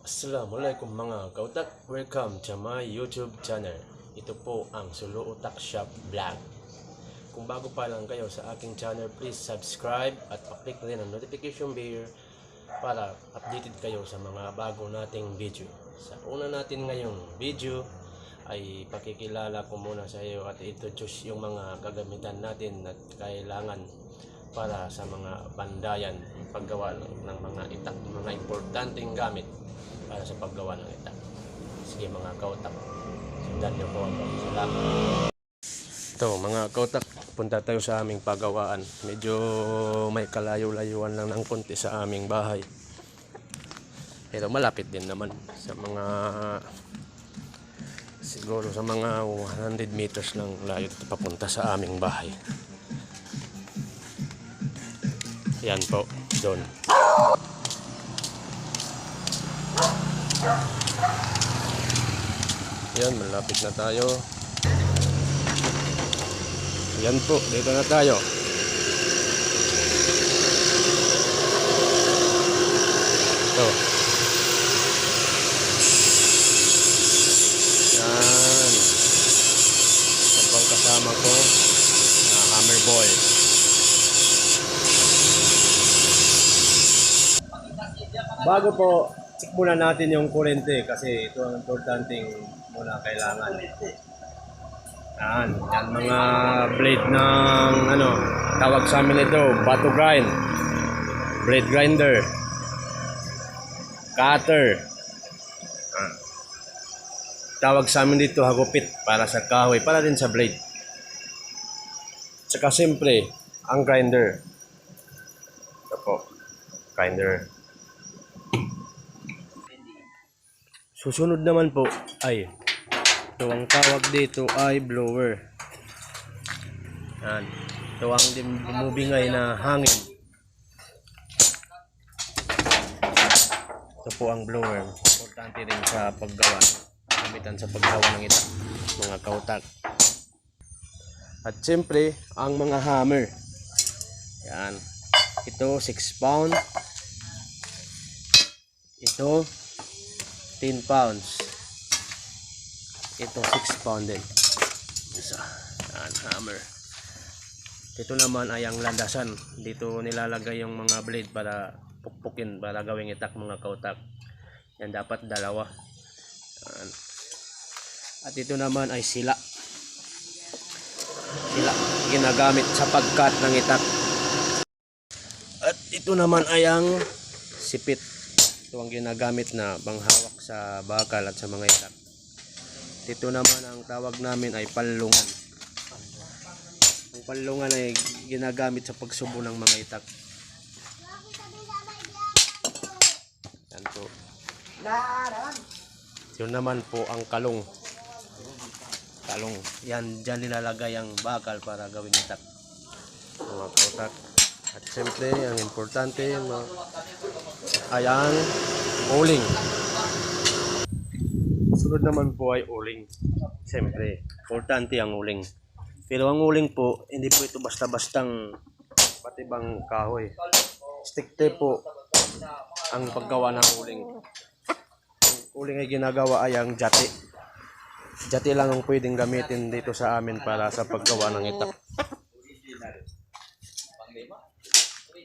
Assalamualaikum mga kautak, welcome to my YouTube channel. Ito po ang Sulu Utak Shop Vlog. Kung bago pa lang kayo sa aking channel, please subscribe at paklik na rin ang notification bell para updated kayo sa mga bago nating video. Sa una natin ngayong video ay pakikilala ko muna sa iyo at introduce yung mga gagamitan natin at kailangan para sa mga bandayan, paggawa ng mga itak, mga importanteng gamit para sa paggawa ng itak. Sige mga kautak, sundan niyo po ako. Salamat. Ito mga kautak, punta tayo sa aming paggawaan. Medyo may kalayo-layuan lang ng konti sa aming bahay. Pero malapit din naman sa mga siguro sa mga 100 meters lang layo dito papunta sa aming bahay. Yan po, doon. Yan, malapit na tayo. Yan po, dito na tayo. Ito. Yan. Ito po ang kasama ko na Hammer Boy. Bago po, check muna natin yung kurente kasi ito ang importanteng muna kailangan. Yan mga blade ng tawag sa amin ito, bato grind, blade grinder, cutter. Tawag sa amin dito hagupit para sa kahoy, para din sa blade. Tsaka siyempre, ang grinder. Ito po, grinder. Susunod naman po ay ito ang tawag dito ay blower. Yan. Ito ang bumubingay na hangin. Ito po ang blower. Importante rin sa paggawa. Gamitan sa paggawa ng itak, mga kautak. At siyempre, ang mga hammer. Yan. Ito 6 pound. Ito 10 pounds. Ito 6 pound din. Isa. Yan, hammer. Ito naman ay ang landasan. Dito nilalagay yung mga blade para pukpukin, para gawing itak, mga kautak. Yan dapat dalawa. Yan. At ito naman ay sila. Sila ginagamit sa pagkat ng itak. At ito naman ay ang sipit. Ito ang ginagamit na panghawak sa bakal at sa mga itak. Ito naman ang tawag namin ay palungan. Ang palungan ay ginagamit sa pagsubo ng mga itak. Yan po. Ito naman po ang kalong. Kalong. Yan, dyan nilalagay ang bakal para gawin itak, mga kautak. At siyempre, ang importante ay ang uling. Sunod naman po ay uling. Siyempre, importante ang uling. Pero ang uling po, hindi po ito basta-bastang patibang kahoy. Stick tape po ang paggawa ng uling. Ang uling ay ginagawa ay ang jati. Jati lang ang pwedeng gamitin dito sa amin para sa paggawa ng itak.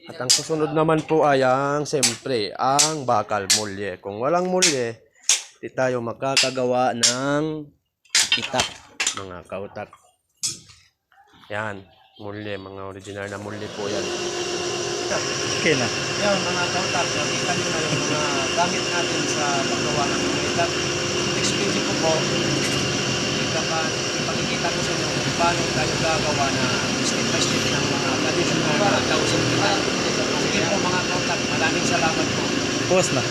At ang susunod naman po ay ang siyempre ang bakal, mulye. Kung walang mulye, di tayo makakagawa ng itak, mga kautak. Yan, mulye, mga original na mulye po yan. Okay na. Yan mga kautak, nakita nyo na yung mga gamit natin sa paggawa ng mga itak. Explain ko po, ipakikita ko sa inyo kung paano tayo gagawa na step by step ng mga traditional na tausong itak. Sige po mga kautak, maraming salamat po. Post na.